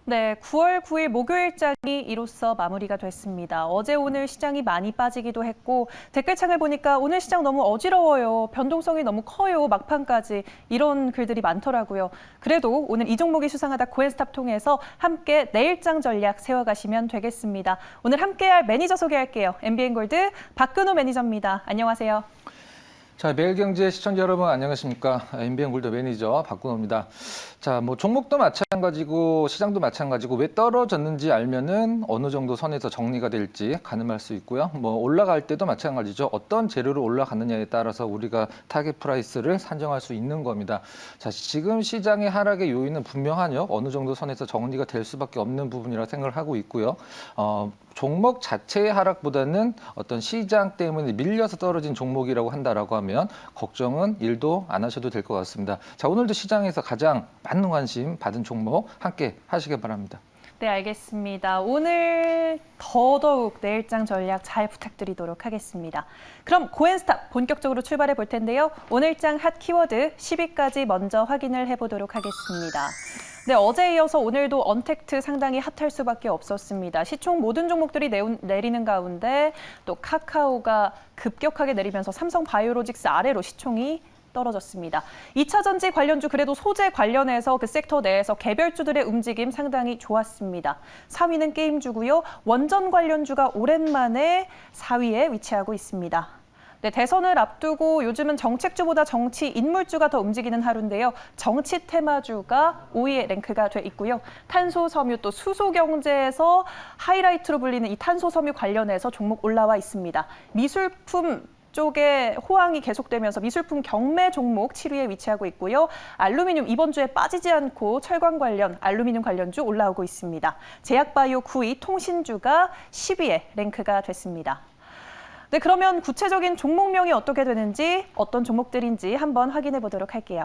네, 9월 9일 목요일장이 이로써 마무리가 됐습니다. 어제 오늘 시장이 많이 빠지기도 했고 댓글창을 보니까 오늘 시장 너무 어지러워요. 변동성이 너무 커요. 막판까지 이런 글들이 많더라고요. 그래도 오늘 이 종목이 수상하다 코인스탑 통해서 함께 내일장 전략 세워가시면 되겠습니다. 오늘 함께할 매니저 소개할게요. MBN골드 박근호 매니저입니다. 안녕하세요. 자, 매일경제 시청자 여러분 안녕하십니까? MBN골드 매니저 박근호입니다. 자, 뭐 종목도 마찬가지고 시장도 마찬가지고 왜 떨어졌는지 알면은 어느 정도 선에서 정리가 될지 가늠할 수 있고요. 뭐 올라갈 때도 마찬가지죠. 어떤 재료로 올라가느냐에 따라서 우리가 타겟 프라이스를 산정할 수 있는 겁니다. 자, 지금 시장의 하락의 요인은 분명하죠. 어느 정도 선에서 정리가 될 수밖에 없는 부분이라 생각을 하고 있고요. 종목 자체의 하락보다는 어떤 시장 때문에 밀려서 떨어진 종목이라고 한다라고 하면 걱정은 1도 안 하셔도 될 것 같습니다. 자, 오늘도 시장에서 가장 많은 관심 받은 종목 함께 하시길 바랍니다. 네, 알겠습니다. 오늘 더더욱 내일장 전략 잘 부탁드리도록 하겠습니다. 그럼 고엔스탑 본격적으로 출발해 볼 텐데요. 오늘장 핫 키워드 10위까지 먼저 확인을 해보도록 하겠습니다. 네, 어제에 이어서 오늘도 언택트 상당히 핫할 수밖에 없었습니다. 시총 모든 종목들이 내리는 가운데 또 카카오가 급격하게 내리면서 삼성바이오로직스 아래로 시총이 떨어졌습니다. 2차 전지 관련주 그래도 소재 관련해서 그 섹터 내에서 개별주들의 움직임 상당히 좋았습니다. 4위는 게임주고요. 원전 관련주가 오랜만에 4위에 위치하고 있습니다. 네, 대선을 앞두고 요즘은 정책주보다 정치 인물주가 더 움직이는 하루인데요. 정치 테마주가 5위에 랭크가 돼 있고요. 탄소 섬유 또 수소 경제에서 하이라이트로 불리는 이 탄소 섬유 관련해서 종목 올라와 있습니다. 미술품 쪽에 호황이 계속되면서 미술품 경매 종목 7위에 위치하고 있고요. 알루미늄 이번 주에 빠지지 않고 철강 관련, 알루미늄 관련주 올라오고 있습니다. 제약바이오 9위, 통신주가 10위에 랭크가 됐습니다. 네, 그러면 구체적인 종목명이 어떻게 되는지, 어떤 종목들인지 한번 확인해 보도록 할게요.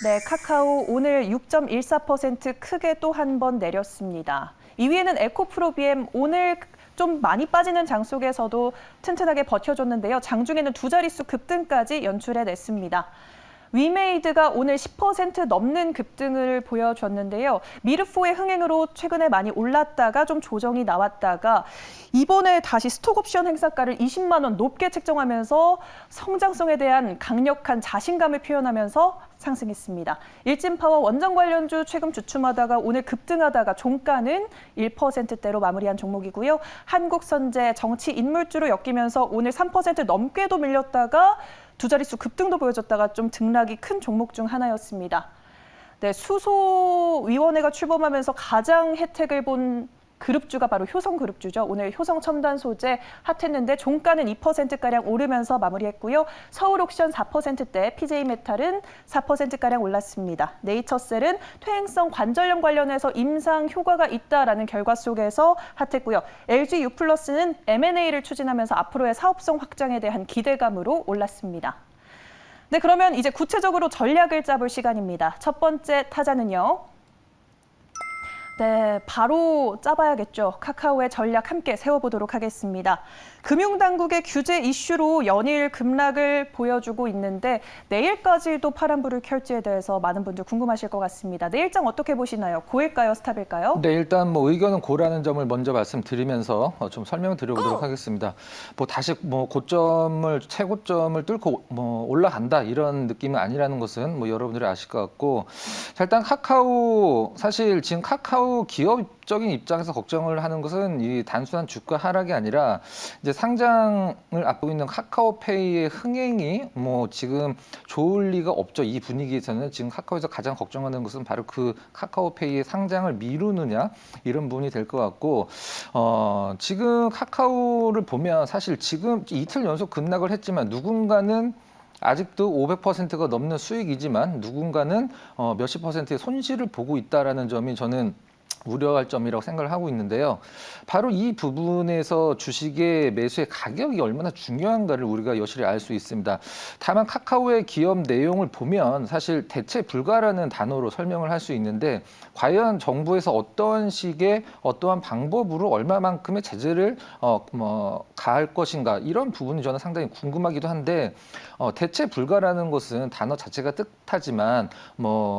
네, 카카오 오늘 6.14% 크게 또 한 번 내렸습니다. 2위에는 에코프로비엠 오늘 좀 많이 빠지는 장 속에서도 튼튼하게 버텨줬는데요. 장중에는 두 자릿수 급등까지 연출해냈습니다. 위메이드가 오늘 10% 넘는 급등을 보여줬는데요. 미르포의 흥행으로 최근에 많이 올랐다가 좀 조정이 나왔다가 이번에 다시 스톡옵션 행사가를 20만 원 높게 책정하면서 성장성에 대한 강력한 자신감을 표현하면서 상승했습니다. 일진파워 원전 관련주 최근 주춤하다가 오늘 급등하다가 종가는 1%대로 마무리한 종목이고요. 한국선제 정치 인물주로 엮이면서 오늘 3% 넘게도 밀렸다가 두 자릿수 급등도 보여줬다가 좀 등락이 큰 종목 중 하나였습니다. 네, 수소위원회가 출범하면서 가장 혜택을 본 그룹주가 바로 효성그룹주죠. 오늘 효성첨단 소재 핫했는데 종가는 2%가량 오르면서 마무리했고요. 서울옥션 4%대, PJ메탈은 4%가량 올랐습니다. 네이처셀은 퇴행성 관절염 관련해서 임상 효과가 있다라는 결과 속에서 핫했고요. LG유플러스는 M&A를 추진하면서 앞으로의 사업성 확장에 대한 기대감으로 올랐습니다. 네, 그러면 이제 구체적으로 전략을 짜볼 시간입니다. 첫 번째 타자는요. 네, 바로 짜봐야겠죠. 카카오의 전략 함께 세워보도록 하겠습니다. 금융당국의 규제 이슈로 연일 급락을 보여주고 있는데 내일까지도 파란불을 켤지에 대해서 많은 분들 궁금하실 것 같습니다. 내일장 어떻게 보시나요? 고일까요? 스탑일까요? 네, 일단 뭐 의견은 고라는 점을 먼저 말씀드리면서 좀 설명을 드려보도록 하겠습니다. 뭐 다시 뭐 고점을 최고점을 뚫고 뭐 올라간다 이런 느낌은 아니라는 것은 뭐 여러분들이 아실 것 같고, 자, 일단 카카오 사실 지금 카카오 기업적인 입장에서 걱정을 하는 것은 이 단순한 주가 하락이 아니라 이제 상장을 앞두고 있는 카카오페이의 흥행이 뭐 지금 좋을 리가 없죠. 이 분위기에서는 지금 카카오에서 가장 걱정하는 것은 바로 그 카카오페이의 상장을 미루느냐 이런 부분이 될 것 같고, 지금 카카오를 보면 사실 지금 이틀 연속 급락을 했지만 누군가는 아직도 500%가 넘는 수익이지만 누군가는 몇십 %의 손실을 보고 있다라는 점이 저는 우려할 점이라고 생각을 하고 있는데요. 바로 이 부분에서 주식의 매수의 가격이 얼마나 중요한가를 우리가 여실히 알 수 있습니다. 다만 카카오의 기업 내용을 보면 사실 대체 불가라는 단어로 설명을 할 수 있는데 과연 정부에서 어떤 식의 어떠한 방법으로 얼마만큼의 제재를 가할 것인가 이런 부분이 저는 상당히 궁금하기도 한데 대체 불가라는 것은 단어 자체가 뜻하지만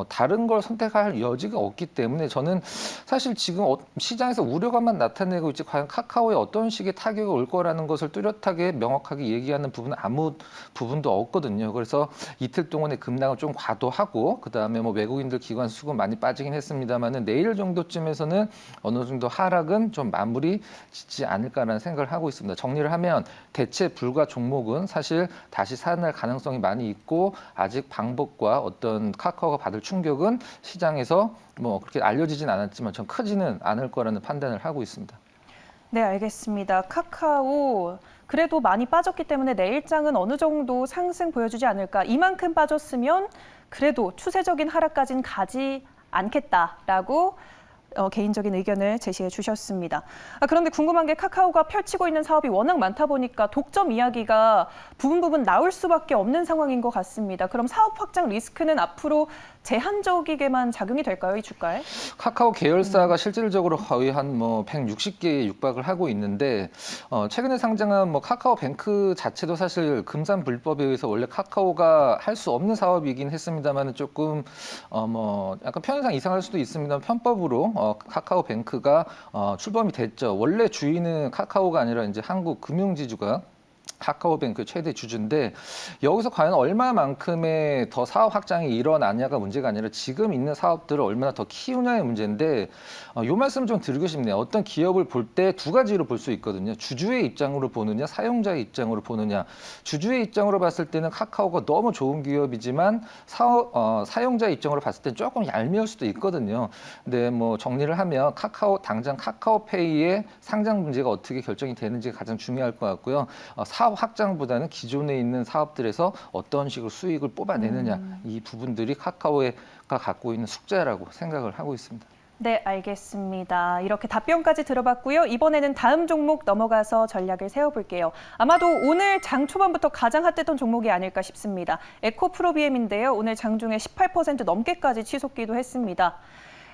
다른 걸 선택할 여지가 없기 때문에 저는 사실 지금 시장에서 우려감만 나타내고 있지 과연 카카오에 어떤 식의 타격이 올 거라는 것을 뚜렷하게 명확하게 얘기하는 부분은 아무 부분도 없거든요. 그래서 이틀 동안의 급락을 좀 과도하고 그다음에 외국인들 기관 수급 많이 빠지긴 했습니다만은 내일 정도쯤에서는 어느 정도 하락은 좀 마무리 짓지 않을까라는 생각을 하고 있습니다. 정리를 하면 대체 불가 종목은 사실 다시 살아날 가능성이 많이 있고 아직 방법과 어떤 카카오가 받을 충격은 시장에서 그렇게 알려지진 않았지만 전 크지는 않을 거라는 판단을 하고 있습니다. 네, 알겠습니다. 카카오 그래도 많이 빠졌기 때문에 내일장은 어느 정도 상승 보여주지 않을까. 이만큼 빠졌으면 그래도 추세적인 하락까지는 가지 않겠다라고 개인적인 의견을 제시해 주셨습니다. 그런데 궁금한 게 카카오가 펼치고 있는 사업이 워낙 많다 보니까 독점 이야기가 부분 나올 수밖에 없는 상황인 것 같습니다. 그럼 사업 확장 리스크는 앞으로 제한적이게만 작용이 될까요, 이 주가에? 카카오 계열사가 실질적으로 거의 한 160개에 육박을 하고 있는데 최근에 상장한 카카오뱅크 자체도 사실 금산 불법에 의해서 원래 카카오가 할 수 없는 사업이긴 했습니다만 조금 약간 편의상 이상할 수도 있습니다. 편법으로 카카오뱅크가 출범이 됐죠. 원래 주인은 카카오가 아니라 이제 한국금융지주가 카카오뱅크 최대 주주인데 여기서 과연 얼마만큼의 더 사업 확장이 일어나냐가 문제가 아니라 지금 있는 사업들을 얼마나 더 키우냐의 문제인데 이 말씀을 좀 드리고 싶네요. 어떤 기업을 볼 때 두 가지로 볼 수 있거든요. 주주의 입장으로 보느냐, 사용자의 입장으로 보느냐. 주주의 입장으로 봤을 때는 카카오가 너무 좋은 기업이지만 사용자의 입장으로 봤을 때 조금 얄미울 수도 있거든요. 근데 정리를 하면 당장 카카오페이의 상장 문제가 어떻게 결정이 되는지가 가장 중요할 것 같고요. 사업 확장보다는 기존에 있는 사업들에서 어떤 식으로 수익을 뽑아내느냐 이 부분들이 카카오가 갖고 있는 숙제라고 생각을 하고 있습니다. 네, 알겠습니다. 이렇게 답변까지 들어봤고요. 이번에는 다음 종목 넘어가서 전략을 세워볼게요. 아마도 오늘 장 초반부터 가장 핫했던 종목이 아닐까 싶습니다. 에코프로비엠인데요. 오늘 장중에 18% 넘게까지 치솟기도 했습니다.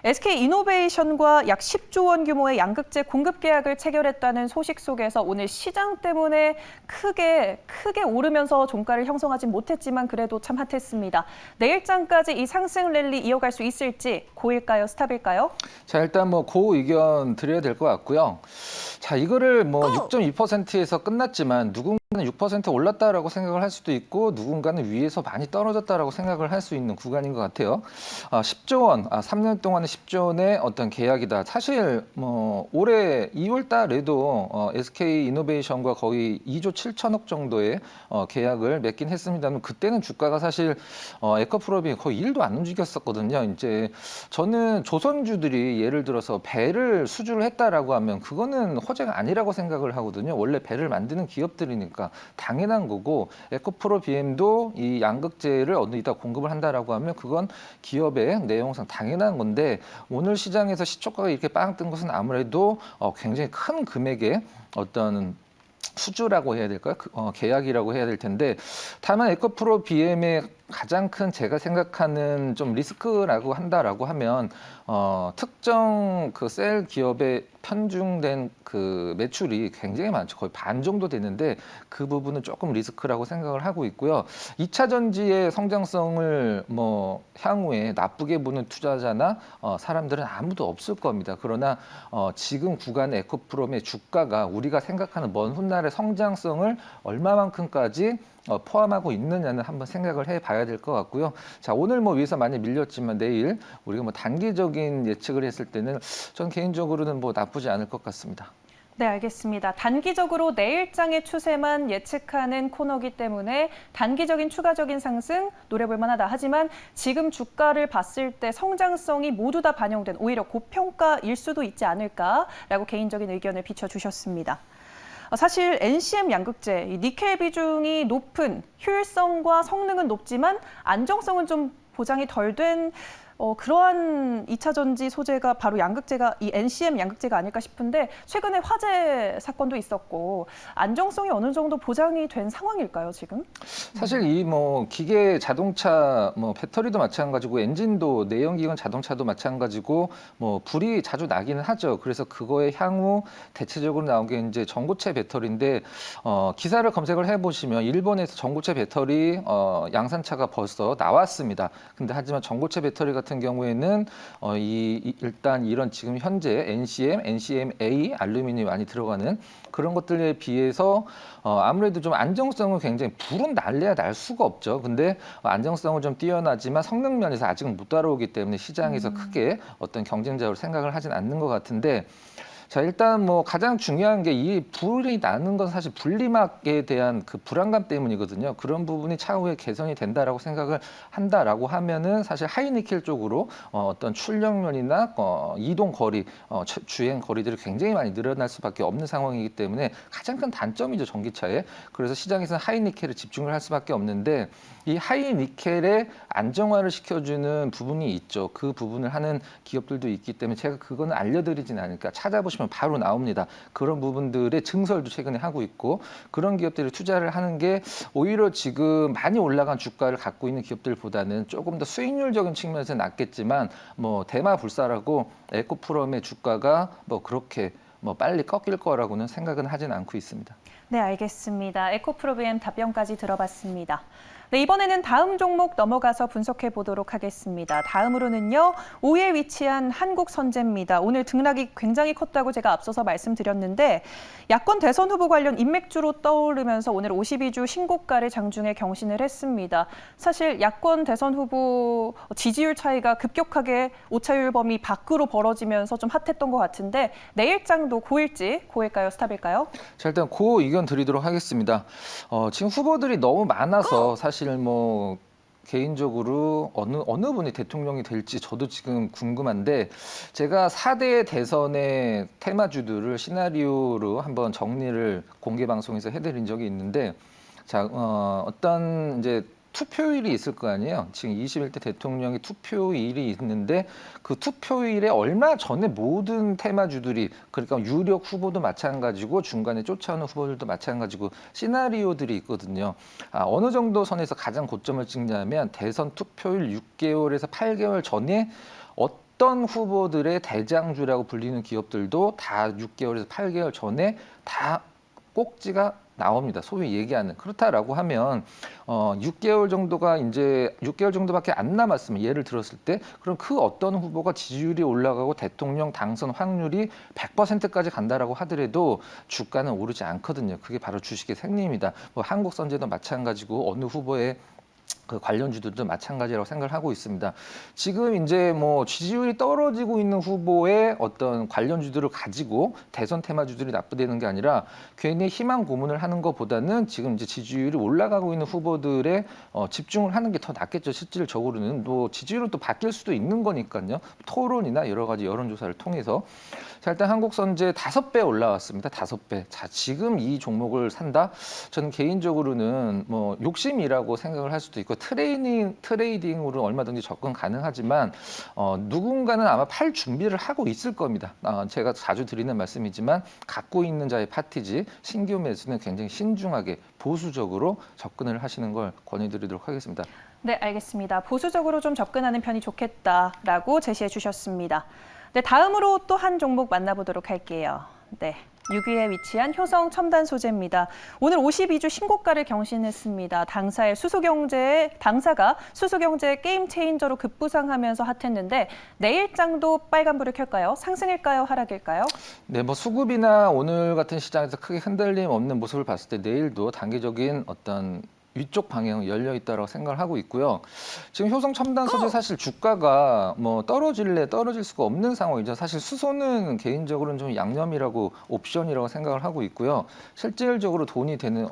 SK이노베이션과 약 10조 원 규모의 양극재 공급 계약을 체결했다는 소식 속에서 오늘 시장 때문에 크게 오르면서 종가를 형성하진 못했지만 그래도 참 핫했습니다. 내일장까지 이 상승 랠리 이어갈 수 있을지 고일까요? 스탑일까요? 자, 일단 고 의견 드려야 될 것 같고요. 자, 이거를 6.2%에서 끝났지만 누군가는 6% 올랐다라고 생각을 할 수도 있고 누군가는 위에서 많이 떨어졌다라고 생각을 할 수 있는 구간인 것 같아요. 10조 원, 3년 동안의 10조 원의 어떤 계약이다. 사실 올해 2월 달에도 SK이노베이션과 거의 2조 7천억 정도의 계약을 맺긴 했습니다만 그때는 주가가 사실 에코프로비 거의 1도 안 움직였었거든요. 이제 저는 조선주들이 예를 들어서 배를 수주를 했다라고 하면 그거는 허재가 아니라고 생각을 하거든요. 원래 배를 만드는 기업들이니까 당연한 거고 에코프로비엠도 이 양극재를 어디다 공급을 한다라고 하면 그건 기업의 내용상 당연한 건데 오늘 시장에서 시초가가 이렇게 빵 뜬 것은 아무래도 굉장히 큰 금액의 어떤 수주라고 해야 될까요? 계약이라고 해야 될 텐데 다만 에코프로비엠의 가장 큰 제가 생각하는 좀 리스크라고 한다라고 하면 특정 그 셀 기업의 편중된 그 매출이 굉장히 많죠. 거의 반 정도 되는데 그 부분은 조금 리스크라고 생각을 하고 있고요. 2차 전지의 성장성을 향후에 나쁘게 보는 투자자나 사람들은 아무도 없을 겁니다. 그러나 지금 구간의 에코프롬의 주가가 우리가 생각하는 먼 훗날의 성장성을 얼마만큼까지 포함하고 있느냐는 한번 생각을 해봐야 될 것 같고요. 자, 오늘 위에서 많이 밀렸지만 내일 우리가 단기적인 예측을 했을 때는 전 개인적으로는 나쁘지 않을 것 같습니다. 네, 알겠습니다. 단기적으로 내일장의 추세만 예측하는 코너기 때문에 단기적인 추가적인 상승 노려볼 만하다. 하지만 지금 주가를 봤을 때 성장성이 모두 다 반영된 오히려 고평가일 수도 있지 않을까라고 개인적인 의견을 비춰주셨습니다. 사실 NCM 양극재, 니켈 비중이 높은 효율성과 성능은 높지만 안정성은 좀 보장이 덜 된 그러한 2차 전지 소재가 바로 양극재가 이 NCM 양극재가 아닐까 싶은데 최근에 화재 사건도 있었고 안정성이 어느 정도 보장이 된 상황일까요, 지금? 사실 이 뭐 기계 자동차 뭐 배터리도 마찬가지고 엔진도 내연기관 자동차도 마찬가지고 뭐 불이 자주 나기는 하죠. 그래서 그거에 향후 대체적으로 나온 게 이제 전고체 배터리인데 기사를 검색을 해보시면 일본에서 전고체 배터리 양산차가 벌써 나왔습니다. 근데 하지만 전고체 배터리 같은 경우에는 일단 이런 지금 현재 NCM, NCMA 알루미늄이 많이 들어가는 그런 것들에 비해서 아무래도 좀 안정성은 굉장히 불은 날래야 날 수가 없죠. 근데 안정성은 좀 뛰어나지만 성능 면에서 아직은 못 따라오기 때문에 시장에서 크게 어떤 경쟁자로 생각을 하진 않는 것 같은데 자, 일단 뭐 가장 중요한 게 이 불이 나는 건 사실 분리막에 대한 그 불안감 때문이거든요. 그런 부분이 차후에 개선이 된다라고 생각을 한다라고 하면은 사실 하이니켈 쪽으로 어떤 출력면이나 이동 거리, 주행 거리들이 굉장히 많이 늘어날 수밖에 없는 상황이기 때문에 가장 큰 단점이죠, 전기차에. 그래서 시장에서는 하이니켈에 집중을 할 수밖에 없는데 이 하이니켈에 안정화를 시켜주는 부분이 있죠. 그 부분을 하는 기업들도 있기 때문에 제가 그거는 알려드리진 않으니까 찾아보시면 바로 나옵니다. 그런 부분들의 증설도 최근에 하고 있고 그런 기업들이 투자를 하는 게 오히려 지금 많이 올라간 주가를 갖고 있는 기업들보다는 조금 더 수익률적인 측면에서 낫겠지만 뭐 대마불사라고 에코프롬의 주가가 뭐 그렇게 뭐 빨리 꺾일 거라고는 생각은 하진 않고 있습니다. 네, 알겠습니다. 에코프로비엠 답변까지 들어봤습니다. 네, 이번에는 다음 종목 넘어가서 분석해 보도록 하겠습니다. 다음으로는요, 5위에 위치한 한국선제입니다. 오늘 등락이 굉장히 컸다고 제가 앞서서 말씀드렸는데 야권 대선 후보 관련 인맥주로 떠오르면서 오늘 52주 신고가를 장중에 경신을 했습니다. 사실 야권 대선 후보 지지율 차이가 급격하게 오차율 범위 밖으로 벌어지면서 좀 핫했던 것 같은데 내일장도 고일지, 고일까요, 스탑일까요? 자, 일단 고 의견 드리도록 하겠습니다. 지금 후보들이 너무 많아서 사실 뭐 개인적으로 어느 분이 대통령이 될지 저도 지금 궁금한데 제가 4대 대선의 테마주들을 시나리오로 한번 정리를 공개 방송에서 해드린 적이 있는데 자, 어떤 이제 투표일이 있을 거 아니에요. 지금 21대 대통령이 투표일이 있는데 그 투표일에 얼마 전에 모든 테마주들이 그러니까 유력 후보도 마찬가지고 중간에 쫓아오는 후보들도 마찬가지고 시나리오들이 있거든요. 어느 정도 선에서 가장 고점을 찍냐면 대선 투표일 6개월에서 8개월 전에 어떤 후보들의 대장주라고 불리는 기업들도 다 6개월에서 8개월 전에 다 꼭지가 나옵니다. 소위 얘기하는 그렇다라고 하면 6개월 정도가 이제 6개월 정도밖에 안 남았으면 예를 들었을 때 그럼 그 어떤 후보가 지지율이 올라가고 대통령 당선 확률이 100%까지 간다라고 하더라도 주가는 오르지 않거든요. 그게 바로 주식의 생리입니다. 뭐 한국선제도 마찬가지고 어느 후보의 그 관련주들도 마찬가지라고 생각을 하고 있습니다. 지금 이제 뭐 지지율이 떨어지고 있는 후보의 어떤 관련주들을 가지고 대선 테마주들이 납부되는 게 아니라 괜히 희망 고문을 하는 것보다는 지금 이제 지지율이 올라가고 있는 후보들에 집중을 하는 게 더 낫겠죠. 실질적으로는 또 지지율은 또 바뀔 수도 있는 거니까요. 토론이나 여러 가지 여론조사를 통해서 자, 일단 한국선제 5배 올라왔습니다. 5배. 자, 지금 이 종목을 산다? 저는 개인적으로는 뭐 욕심이라고 생각을 할 수도 있고 트레이딩으로 얼마든지 접근 가능하지만 누군가는 아마 팔 준비를 하고 있을 겁니다. 제가 자주 드리는 말씀이지만 갖고 있는 자의 파티지 신규 매수는 굉장히 신중하게 보수적으로 접근을 하시는 걸 권해드리도록 하겠습니다. 네, 알겠습니다. 보수적으로 좀 접근하는 편이 좋겠다라고 제시해 주셨습니다. 네, 다음으로 또 한 종목 만나보도록 할게요. 네, 6위에 위치한 효성 첨단 소재입니다. 오늘 52주 신고가를 경신했습니다. 당사가 수소경제의 게임 체인저로 급부상하면서 핫했는데 내일장도 빨간불을 켤까요? 상승일까요? 하락일까요? 네, 뭐 수급이나 오늘 같은 시장에서 크게 흔들림 없는 모습을 봤을 때 내일도 단기적인 어떤 위쪽 방향은 열려 있다고 생각을 하고 있고요. 지금 효성 첨단 소재 사실 주가가 뭐 떨어질 수가 없는 상황이죠. 사실 수소는 개인적으로는 좀 양념이라고 옵션이라고 생각을 하고 있고요. 실질적으로 돈이 되는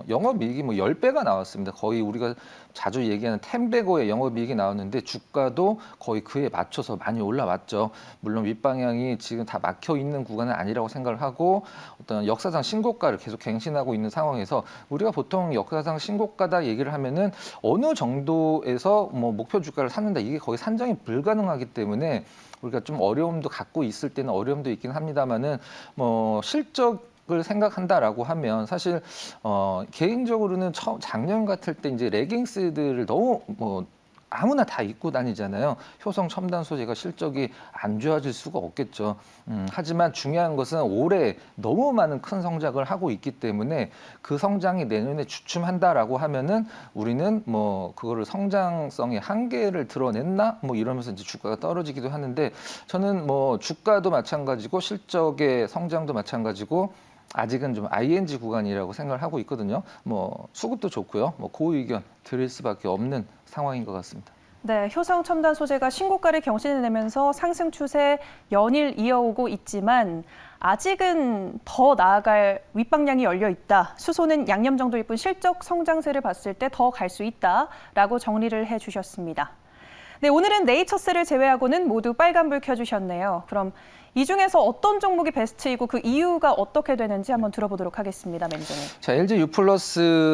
영업이익이 뭐 10배가 나왔습니다. 거의 우리가 자주 얘기하는 10배고의 영업이익이 나왔는데 주가도 거의 그에 맞춰서 많이 올라왔죠. 물론 윗방향이 지금 다 막혀 있는 구간은 아니라고 생각을 하고 어떤 역사상 신고가를 계속 갱신하고 있는 상황에서 우리가 보통 역사상 신고가다 얘기를 하면은 어느 정도에서 뭐 목표 주가를 찾는다 이게 거의 산정이 불가능하기 때문에 우리가 좀 어려움도 갖고 있을 때는 어려움도 있긴 합니다만은 뭐 실적을 생각한다라고 하면 사실 개인적으로는 작년 같을 때 이제 레깅스들을 너무 뭐 아무나 다 입고 다니잖아요. 효성 첨단 소재가 실적이 안 좋아질 수가 없겠죠. 하지만 중요한 것은 올해 너무 많은 큰 성장을 하고 있기 때문에 그 성장이 내년에 주춤한다라고 하면은 우리는 뭐 그거를 성장성의 한계를 드러냈나 뭐 이러면서 이제 주가가 떨어지기도 하는데 저는 뭐 주가도 마찬가지고 실적의 성장도 마찬가지고 아직은 좀 ING 구간이라고 생각을 하고 있거든요. 뭐 수급도 좋고요. 뭐 고의견 드릴 수밖에 없는 상황인 것 같습니다. 네, 효성 첨단 소재가 신고가를 경신해내면서 상승 추세 연일 이어오고 있지만 아직은 더 나아갈 윗방향이 열려 있다. 수소는 양념 정도일 뿐 실적 성장세를 봤을 때 더 갈 수 있다라고 정리를 해주셨습니다. 네, 오늘은 네이처스를 제외하고는 모두 빨간불 켜주셨네요. 그럼 이 중에서 어떤 종목이 베스트이고 그 이유가 어떻게 되는지 한번 들어보도록 하겠습니다, 매니저님. 자, LG U+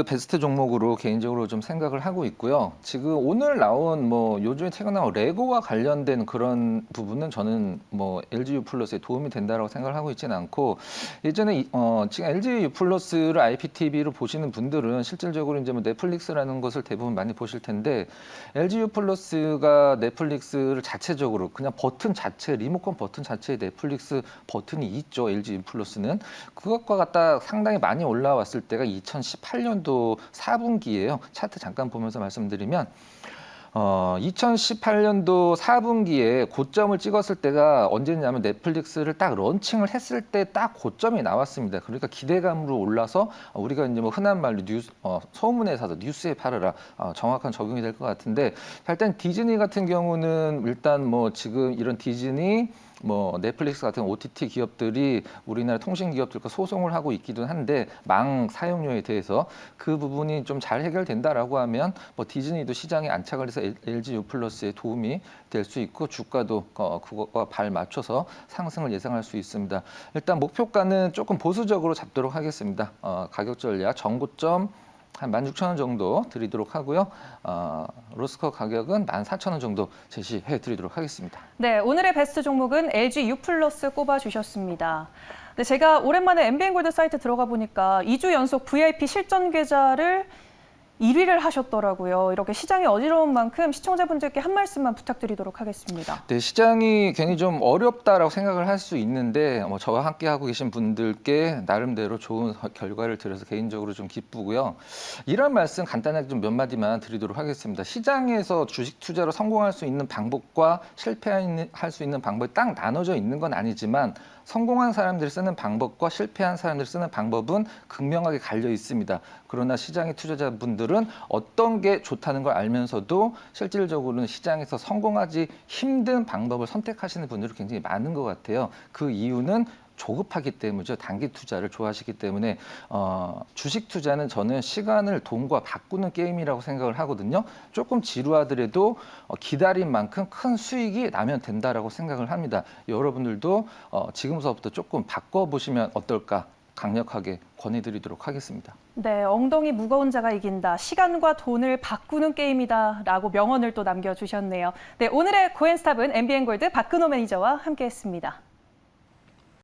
베스트 종목으로 개인적으로 좀 생각을 하고 있고요. 지금 오늘 나온 뭐 요즘에 최근 나온 레고와 관련된 그런 부분은 저는 뭐 LG U+에 도움이 된다라고 생각을 하고 있지는 않고 예전에 지금 LG U+를 IPTV로 보시는 분들은 실질적으로 이제 뭐 넷플릭스라는 것을 대부분 많이 보실 텐데 LG U+가 넷플릭스를 자체적으로 그냥 버튼 자체 리모컨 버튼 자체에 넷플릭스 버튼이 있죠. LG U+는 그것과 같다 상당히 많이 올라왔을 때가 2018년도 4분기예요. 차트 잠깐 보면서 말씀드리면 2018년도 4분기에 고점을 찍었을 때가 언제냐면 넷플릭스를 딱 런칭을 했을 때 딱 고점이 나왔습니다. 그러니까 기대감으로 올라서 우리가 이제 뭐 흔한 말로 소문에 사서 뉴스에 팔아라 정확한 적용이 될 것 같은데 일단 디즈니 같은 경우는 일단 뭐 지금 이런 디즈니 뭐 넷플릭스 같은 OTT 기업들이 우리나라 통신 기업들과 소송을 하고 있기도 한데 망 사용료에 대해서 그 부분이 좀 잘 해결된다라고 하면 뭐 디즈니도 시장에 안착을 해서 LG U+에 도움이 될 수 있고 주가도 그것과 발 맞춰서 상승을 예상할 수 있습니다. 일단 목표가는 조금 보수적으로 잡도록 하겠습니다. 가격 전략 전고점 한 16,000원 정도 드리도록 하고요. 로스커 가격은 14,000원 정도 제시해 드리도록 하겠습니다. 네, 오늘의 베스트 종목은 LG U+ 꼽아주셨습니다. 네, 제가 오랜만에 MBN골드 사이트 들어가 보니까 2주 연속 VIP 실전 계좌를 1위를 하셨더라고요. 이렇게 시장이 어지러운 만큼 시청자분들께 한 말씀만 부탁드리도록 하겠습니다. 네, 시장이 괜히 좀 어렵다라고 생각을 할 수 있는데 저와 함께 하고 계신 분들께 나름대로 좋은 결과를 드려서 개인적으로 좀 기쁘고요. 이런 말씀 간단하게 좀 몇 마디만 드리도록 하겠습니다. 시장에서 주식 투자로 성공할 수 있는 방법과 실패할 수 있는 방법이 딱 나눠져 있는 건 아니지만 성공한 사람들이 쓰는 방법과 실패한 사람들이 쓰는 방법은 극명하게 갈려 있습니다. 그러나 시장의 투자자분들은 어떤 게 좋다는 걸 알면서도 실질적으로는 시장에서 성공하지 힘든 방법을 선택하시는 분들이 굉장히 많은 것 같아요. 그 이유는 조급하기 때문이죠. 단기 투자를 좋아하시기 때문에 주식 투자는 저는 시간을 돈과 바꾸는 게임이라고 생각을 하거든요. 조금 지루하더라도 기다린 만큼 큰 수익이 나면 된다라고 생각을 합니다. 여러분들도 지금서부터 조금 바꿔보시면 어떨까 강력하게 권해드리도록 하겠습니다. 네, 엉덩이 무거운 자가 이긴다. 시간과 돈을 바꾸는 게임이다. 라고 명언을 또 남겨주셨네요. 네, 오늘의 고엔스탑은 MBN골드 박근호 매니저와 함께했습니다.